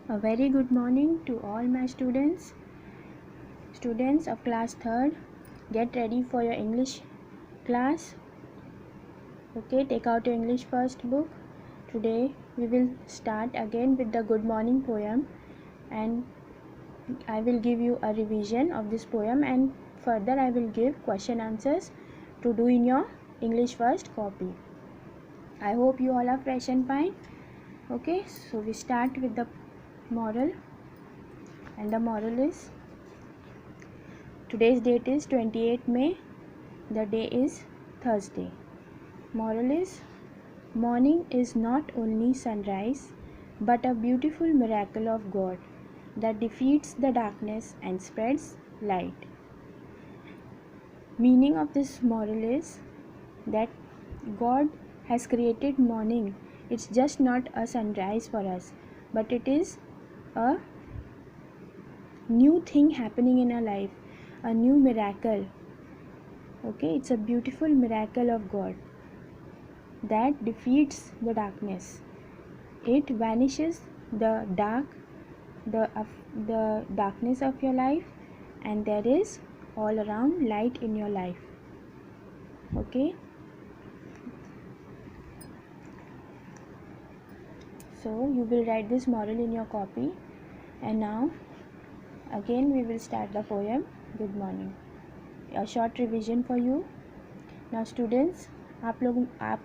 A very good morning to all my students of class 3rd. Get ready for your English class. Okay, take out your English first book. Today we will start again with the good morning poem, and I will give you a revision of this poem, and further I will give question answers to do in your English first copy. I hope you all are fresh and fine. Okay, so we start with the moral, and the moral is, today's date is 28 May. The day is Thursday. Moral is, morning is not only sunrise but a beautiful miracle of God that defeats the darkness and spreads light. Meaning of this moral is that God has created morning. It's just not a sunrise for us, but it is a new thing happening in our life, a new miracle. Okay, it's a beautiful miracle of God that defeats the darkness. It vanishes the darkness of your life, and there is all around light in your life. Okay, so you will write this moral in your copy, and now again we will start the poem Good Morning. A short revision for you. Now students, आप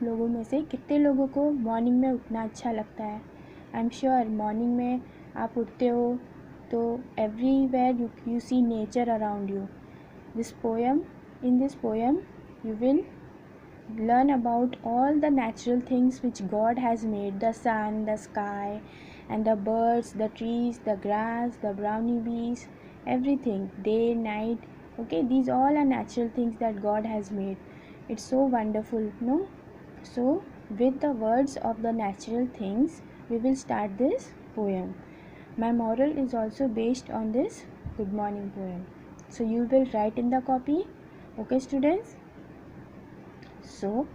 लोगों में से कितने लोगों को morning में उठना अच्छा लगता है? आई एम श्योर मॉर्निंग में आप उठते हो तो everywhere you see nature around you. In this poem you will learn about all the natural things which God has made, the sun, the sky, and the birds, the trees, the grass, the brownie bees, everything, day, night. Okay, these all are natural things that God has made. It's so wonderful, no? So with the words of the natural things we will start this poem. My moral is also based on this good morning poem, so you will write in the copy. Okay students, so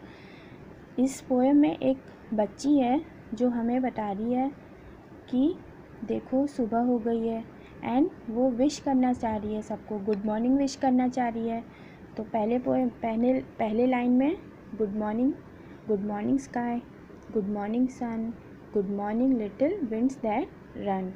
इस poem में एक बच्ची है जो हमें बता रही है कि देखो सुबह हो गई है, एंड वो विश करना चाह रही है, सबको गुड मॉर्निंग विश करना चाह रही है. तो पहले लाइन में good morning sky, good morning sun, good morning little winds that run.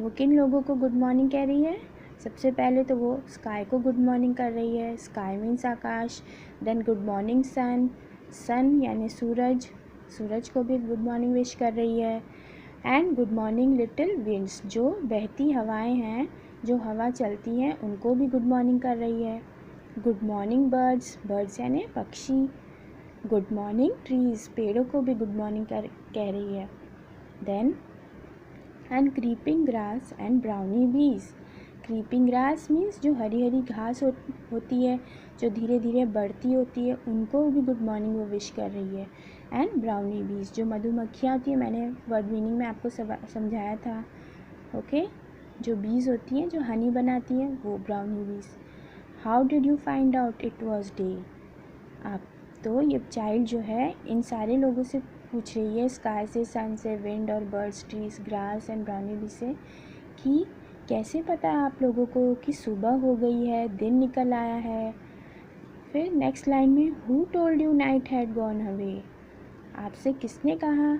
वो किन लोगों को गुड मॉर्निंग कह रही है? सबसे पहले तो वो स्काई को गुड मॉर्निंग कर रही है, स्काई मीन्स आकाश. देन गुड मॉर्निंग सन यानी सूरज को भी गुड मॉर्निंग विश कर रही है. And good morning little winds, जो बहती हवाएं हैं, जो हवा चलती हैं, उनको भी गुड मॉर्निंग कर रही है. गुड मॉर्निंग बर्ड्स यानी पक्षी. गुड मॉर्निंग ट्रीज़, पेड़ों को भी गुड मॉर्निंग कह रही है. Then and creeping grass and brownie bees. Creeping grass means जो हरी हरी घास होती है, जो धीरे धीरे बढ़ती होती है, उनको भी गुड मॉर्निंग वो विश कर रही है. एंड ब्राउनी बीज, जो मधुमक्खियाँ होती है, मैंने वर्ड मीनिंग में आपको समझाया था. ओके, जो बीज होती हैं जो हनी बनाती हैं, वो ब्राउनी बीज. How did you find out it was day? आप तो ये चाइल्ड जो है इन सारे लोगों से पूछ रही है, स्काई से, सन से, विंड और birds, trees, grass and brownie बीज से, कि कैसे पता है आप लोगों को कि सुबह हो गई है, दिन निकल आया है. फिर नेक्स्ट लाइन में who told you night had gone away? आपसे किसने कहा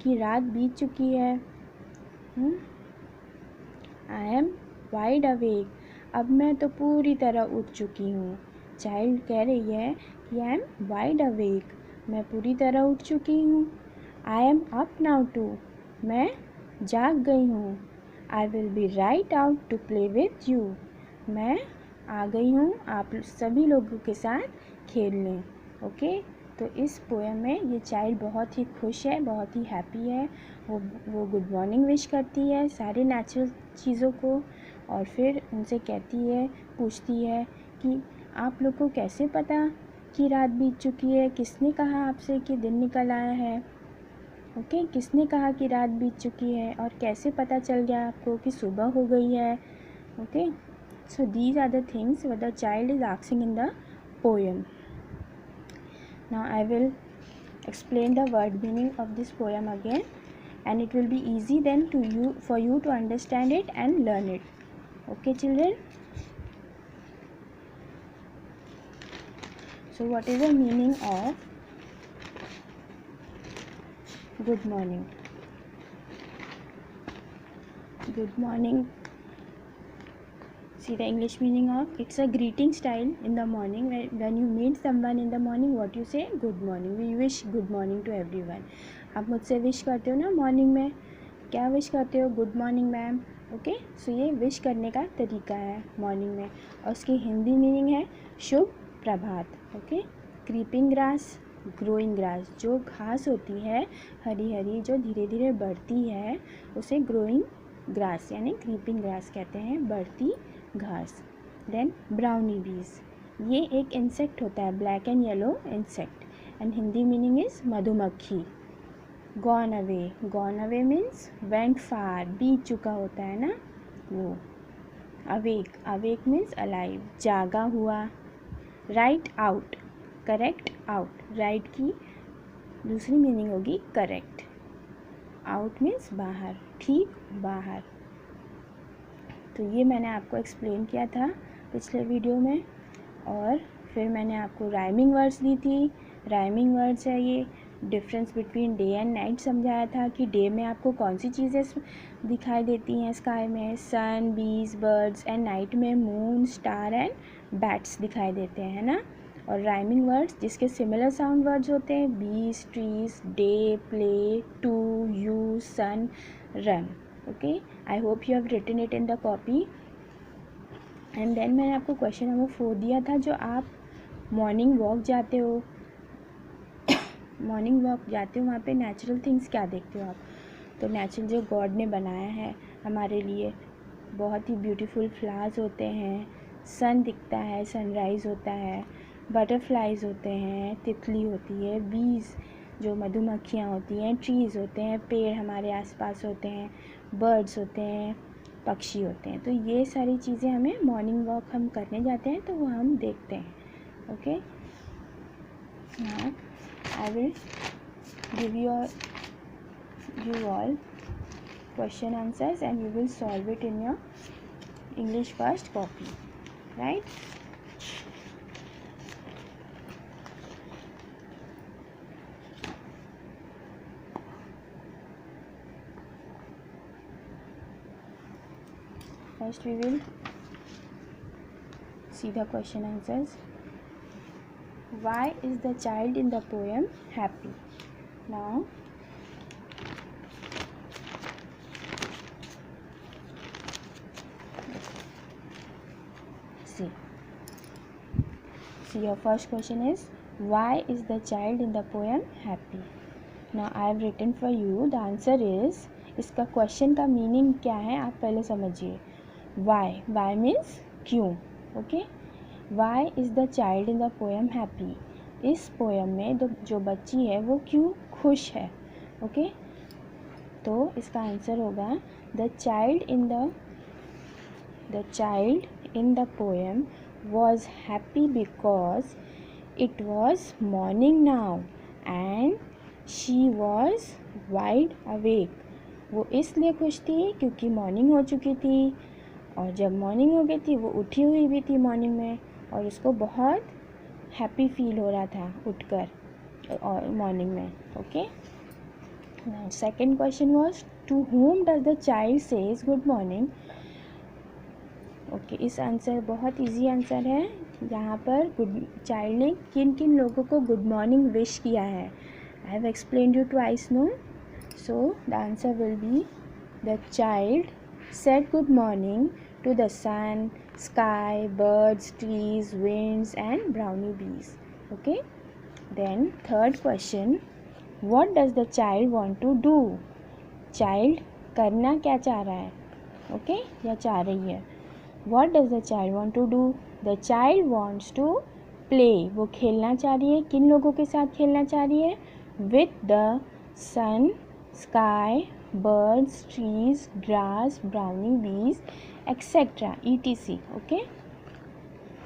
कि रात बीत चुकी है? आई एम वाइड अवेक, अब मैं तो पूरी तरह उठ चुकी हूँ. चाइल्ड कह रही है कि आई एम वाइड अवेक, मैं पूरी तरह उठ चुकी हूँ. I am up now too, मैं जाग गई हूँ. I will be right out to play with you, मैं आ गई हूँ आप सभी लोगों के साथ खेलने. ओके, तो इस पोएम में ये चाइल्ड बहुत ही खुश है, बहुत ही हैप्पी है. वो गुड मॉर्निंग विश करती है सारे नेचुरल चीज़ों को, और फिर उनसे पूछती है कि आप लोग को कैसे पता कि रात बीत चुकी है? किसने कहा आपसे कि दिन निकल आया है? ओके, किसने कहा कि रात बीत चुकी है, और कैसे पता चल गया आपको कि सुबह हो गई है? Okay, so these are the things what the child is asking in the poem. Now I will explain the word meaning of this poem again, and it will be easy then for you to understand it and learn it. Okay children, so what is the meaning of good morning? Good morning, see the English meaning of, it's a greeting style in the morning. When you meet someone in the morning, what you say? Good morning. We wish good morning to everyone. आप मुझसे wish करते हो ना morning में, क्या wish करते हो? Good morning ma'am. Okay, सो ये विश करने का तरीका है मॉर्निंग में, और उसकी हिंदी मीनिंग है शुभ प्रभात. Okay, creeping grass, growing grass, जो घास होती है हरी हरी जो धीरे धीरे बढ़ती है उसे ग्रोइंग ग्रास यानी क्रीपिंग ग्रास कहते हैं, बढ़ती घास. देन ब्राउनी बीज, ये एक इंसेक्ट होता है, black and yellow insect, and Hindi meaning is मधुमक्खी. Gone away, gone away means went far, बीत चुका होता है ना वो. अवेक, अवेक मीन्स अलाइव, जागा हुआ. Right out, correct out, right की दूसरी मीनिंग होगी करेक्ट. आउट मीन्स बाहर, ठीक बाहर. तो ये मैंने आपको एक्सप्लेन किया था पिछले वीडियो में, और फिर मैंने आपको राइमिंग वर्ड्स दी थी. राइमिंग वर्ड्स है ये, difference between day and night समझाया था कि डे में आपको कौन सी चीज़ें दिखाई देती हैं स्काई में, sun, bees, birds, and night में मून, स्टार एंड बैट्स दिखाई देते हैं, है ना. और राइमिंग वर्ड्स जिसके सिमिलर साउंड वर्ड्स होते हैं, bees, trees, day, play, too, you, sun, run. Okay, I hope you have written it in the copy. And then मैंने आपको क्वेश्चन नंबर 4 दिया था, जो आप मॉर्निंग वॉक जाते हो, मॉर्निंग वॉक जाते हो वहाँ पे नेचुरल थिंग्स क्या देखते हो आप? तो नेचुरल जो गॉड ने बनाया है हमारे लिए, बहुत ही ब्यूटीफुल फ्लावर्स होते हैं, सन दिखता है, सनराइज़ होता है, बटरफ्लाइज होते हैं, तितली होती है, बीज जो मधुमक्खियाँ होती हैं, ट्रीज़ होते हैं, पेड़ हमारे आसपास होते हैं, बर्ड्स होते हैं, पक्षी होते हैं. तो ये सारी चीज़ें हमें मॉर्निंग वॉक हम करने जाते हैं तो वो हम देखते हैं. Okay, now I will give you all question answers and you will solve it in your English first copy, right? First we will see the question answers. Why is the child in the poem happy? Now see your first question is, why is the child in the poem happy? Now I have written for you, the answer is, इसका question का meaning क्या है आप पहले समझिए. Why, why means क्यों. Okay, why is the child in the poem happy, इस poem में जो बच्ची है वो क्यों खुश है. ओके, तो इसका आंसर होगा the child in the poem was happy because it was morning now and she was wide awake. वो इसलिए खुश थी क्योंकि मॉर्निंग हो चुकी थी, और जब मॉर्निंग हो गई थी वो उठी हुई भी थी मॉर्निंग में, और उसको बहुत हैप्पी फील हो रहा था उठकर और मॉर्निंग में. Okay, now second question was, to whom does the child says good morning? Okay, इस आंसर बहुत इजी आंसर है, यहाँ पर चाइल्ड ने किन किन लोगों को गुड मॉर्निंग विश किया है. I have explained you twice no, so the answer will be the child said good morning to the sun, sky, birds, trees, winds and brownie bees. Okay, then third question, what does the child want to do? Child करना क्या चाह रहा है? Okay, या चाह रही है. What does the child want to do? The child wants to play. वो खेलना चाह रही है. किन लोगों के साथ खेलना चाह रही है? With the sun, sky, birds, trees, grass, brownie bees, etc. etc. Okay?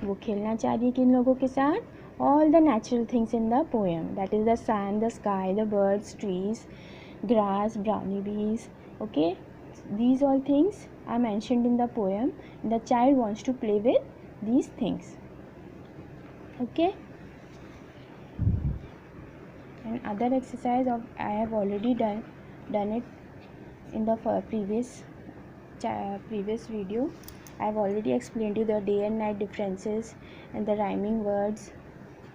वो खेलना चाह रही है किन लोगों के साथ? All the natural things in the poem. That is the sun, the sky, the birds, trees, grass, brownie bees. Okay, these all things are mentioned in the poem. The child wants to play with these things. Okay, and other exercise of I have already done it in the previous video. I have already explained you the day and night differences and the rhyming words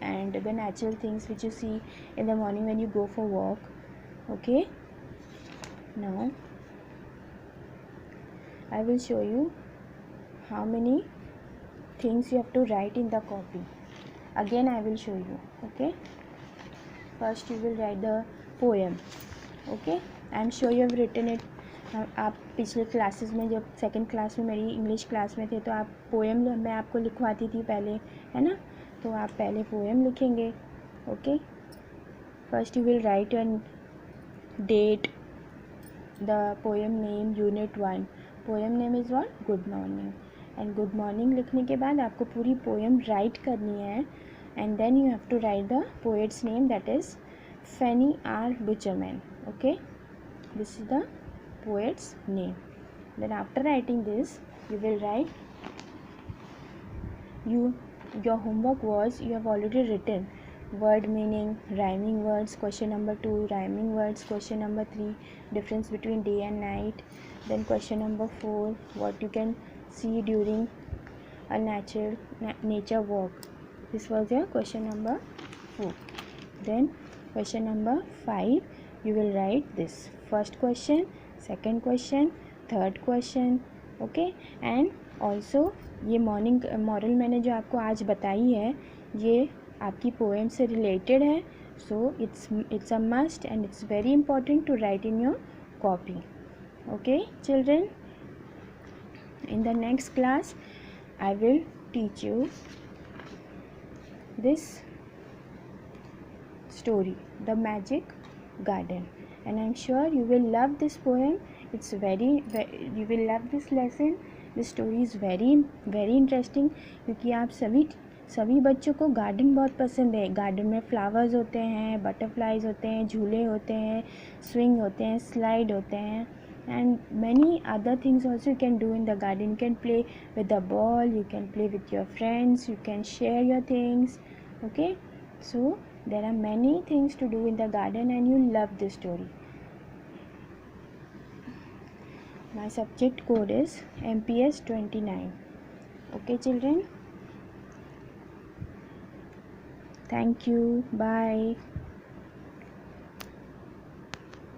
and the natural things which you see in the morning when you go for walk. Okay, now I will show you how many things you have to write in the copy. Again I will show you. Okay, first you will write the poem. Okay, I am sure you have written it. आप पिछले classes में जब second class में मेरी English class में थे तो आप पोएम मैं आपको लिखवाती थी पहले, है ना, तो आप पहले पोएम लिखेंगे. Okay, first you will write your date, the poem name, unit 1. Poem name is what? Good morning. And good morning लिखने के बाद आपको पूरी पोएम राइट करनी है. And then you have to write the poet's name, that is Fanny R. Butcherman. Okay, this is the poet's name. Then after writing this, you will write your homework was, you have already written word meaning, rhyming words, question number 2 rhyming words, question number 3 difference between day and night, then question number 4 what you can see during a nature walk. This was your question number 4. Then question number 5 you will write this first question, second question, third question. Okay, and also ये morning moral मैंने जो आपको आज बताई है ये आपकी poem से रिलेटेड है. So it's a must and it's very important to write in your copy. Okay children, in the next class I will teach you this story, The Magic Garden, and I'm sure you will love this poem. It's you will love this lesson. This story is very very interesting क्योंकि आप सभी बच्चों को garden बहुत पसंद है. Garden में flowers होते हैं, बटरफ्लाइज होते हैं, झूले होते हैं, स्विंग होते हैं, स्लाइड होते हैं, and many other things also you can do in the garden. You can play with the ball, you can play with your friends, you can share your things. Okay, so there are many things to do in the garden and you love this story. My subject code is MPS 29. Okay children, thank you, bye.